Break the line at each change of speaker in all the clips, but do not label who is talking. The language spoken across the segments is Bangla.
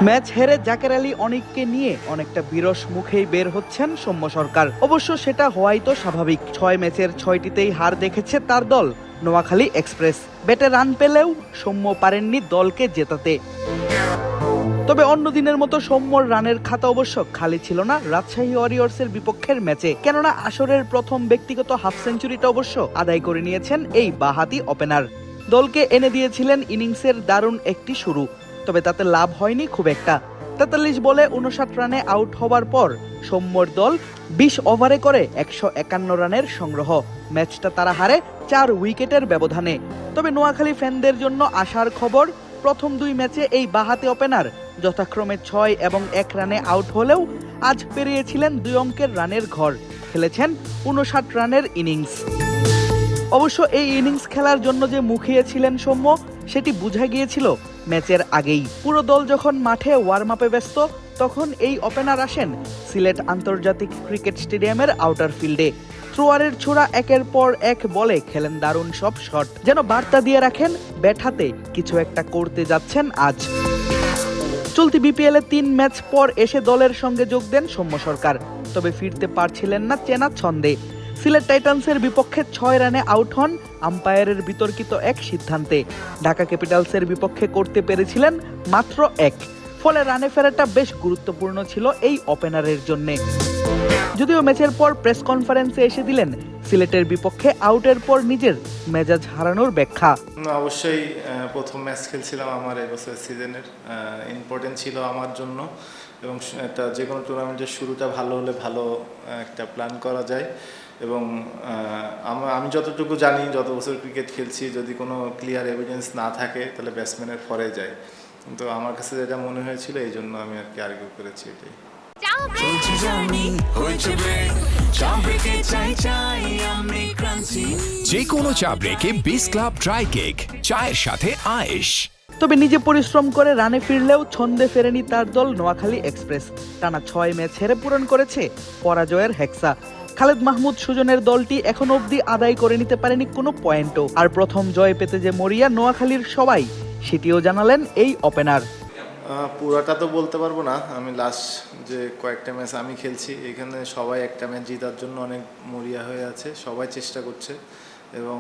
ম্যাচ হেরে জাকের আলী অনিককে নিয়ে অনেকটা বিরস মুখেই বের হচ্ছেন সৌম্য সরকার। অবশ্য সেটা হওয়াই তো স্বাভাবিক। 6 ম্যাচের 6টিতেই হার দেখেছে তার দল নোয়াখালী এক্সপ্রেস। ব্যাটে রান পেলেও সৌম্য পারেননি দলকে জেতাতে। তবে অন্য দিনের মতো সৌম্যর রানের খাতা অবশ্য খালি ছিল না রাজশাহী ওয়ারিয়র্সের বিপক্ষের ম্যাচে। কেননা আসরের প্রথম ব্যক্তিগত হাফ সেঞ্চুরিটা অবশ্য আদায় করে নিয়েছেন এই বাঁহাতি ওপেনার। দলকে এনে দিয়েছিলেন ইনিংসের দারুণ একটি শুরু, তবে তাতে লাভ হয়নি খুব একটা। 43 বলে 59 রানে আউট হবার পর সৌম্যর দল 20 ওভারে করে 151 রানের সংগ্রহ। ম্যাচটা তারা হারে 4 উইকেটের ব্যবধানে। তবে নোয়াখালী ফ্যানদের জন্য আশার খবর, প্রথম 2 ম্যাচে এই বাঁহাতি ওপেনার যথাক্রমে 6 এবং 1 রানে আউট হলেও আজ পেরিয়েছিলেন 2 অঙ্কের রানের ঘর। খেলেছেন 59 রানের ইনিংস। অবশ্য এই ইনিংস খেলার জন্য যে মুখিয়েছিলেন সৌম্য, সেটি বোঝা গিয়েছিল ম্যাচের আগেই। পুরো দল যখন মাঠে ওয়ার্ম আপে ব্যস্ত, তখন এই ওপেনার আসেন সিলেট আন্তর্জাতিক ক্রিকেট স্টেডিয়ামের আউটার ফিল্ডে। থ্রোয়ারের ছোড়া একের পর এক বলে খেলেন দারুণ সব শট, যেন বার্তা দিয়ে রাখেন ব্যাট হাতে কিছু একটা করতে যাচ্ছেন আজ। চলতি বিপিএল এ 3 ম্যাচ পর এসে দলের সঙ্গে যোগ দেন সৌম্য সরকার, তবে ফিরতে পারছিলেন না চেনা ছন্দে। সিলেট টাইটান্সের বিপক্ষে 6 রানে আউট হন আম্পায়ারের বিতর্কিত এক সিদ্ধান্তে। ঢাকা ক্যাপিটালসের বিপক্ষে করতে পেরেছিলেন মাত্র 1, ফলে রানে ফেরাটা বেশ গুরুত্বপূর্ণ ছিল এই ওপেনারের জন্য। যদিও ম্যাচের পর প্রেস কনফারেন্সে এসে দিলেন সিলেটের বিপক্ষে আউটের পর নিজের মেজাজ হারানোর ব্যাখ্যা।
অবশ্যই প্রথম ম্যাচ খেলছিলাম আমার এবছর সিজনের, ইম্পর্টেন্ট ছিল আমার জন্য, এবং এটা যে কোনো টুর্নামেন্টের শুরুটা ভালো হলে ভালো একটা প্ল্যান করা যায়। এবং আমি যতটুকু জানি, যত বছর ক্রিকেট খেলছি, যদি কোনো ক্লিয়ার এভিডেন্স না থাকে তাহলে ব্যাটসম্যানের পরে যায়। কিন্তু আমার কাছে যেটা মনে হয়েছিল, এই জন্য আমি আর কি আর্গিউ করেছি এটাই।
যে কোনো চা ব্রেকে বিস ক্লাব ড্রাই কেক, চায়ের সাথে আয়েশ।
তবে নিজে পরিশ্রম করে রানে ফিরলেও ছন্দে ফেরেনি তার দল নোয়াখালী এক্সপ্রেস। টানা 6 ম্যাচ হেরে পূরণ করেছে পরাজয়ের হেক্সা। খালেদ মাহমুদ সুজনের দলটি এখন অবধি আদায় করে নিতে পারেনি কোনো পয়েন্টও। আর প্রথম জয় পেতে যে মরিয়া নোয়াখালীর সবাই, সেটিও জানালেন এই ওপেনার।
পুরাটা তো বলতে পারবো না, আমি লাস্ট যে কয়েকটা ম্যাচ আমি খেলছি, এখানে সবাই একটা ম্যাচ জেতার জন্য অনেক মরিয়া হয়ে আছে, সবাই চেষ্টা করছে এবং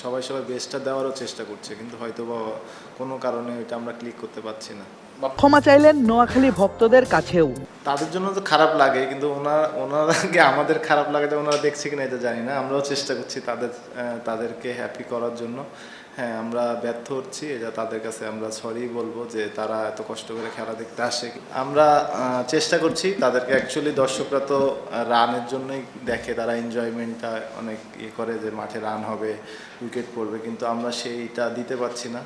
সবাই বেস্টটা দেওয়ারও চেষ্টা করছে, কিন্তু হয়তো বা কোনো কারণে এটা আমরা ক্লিক করতে পারছি না।
ক্ষমা চাইলেন নোয়াখালী ভক্তদের কাছেও।
তাদের জন্য তো খারাপ লাগে, কিন্তু ওনারাকে আমাদের খারাপ লাগাটা ওনারা দেখছে কিনা এটা জানি না। আমরাও চেষ্টা করছি তাদেরকে হ্যাপি করার জন্য। হ্যাঁ, আমরা ব্যর্থ হচ্ছি, এটা তাদের কাছে আমরা সরি বলবো যে তারা এত কষ্ট করে খেলা দেখতে আসে। আমরা চেষ্টা করছি তাদেরকে, অ্যাকচুয়ালি দর্শকরা তো রানের জন্যই দেখে, তারা এনজয়মেন্টটা অনেক করে যে মাঠে রান হবে, উইকেট পড়বে, কিন্তু আমরা সেইটা দিতে পারছি না।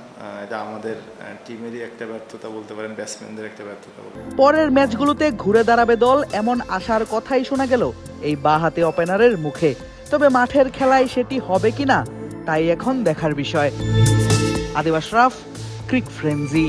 এটা আমাদের টিমেরই একটা ব্যর্থতা বলতে পারেন, ব্যাটসম্যানদের একটা ব্যর্থতা বলতে পারেন।
পরের ম্যাচগুলোতে ঘুরে দাঁড়াবে দল, এমন আশার কথাই শোনা গেল এই বাঁহাতি ওপেনারের মুখে। তবে মাঠের খেলায় সেটি হবে কিনা, তাই এখন দেখার বিষয়। আদিব আশরাফ, ক্রিক ফ্রেন্জি।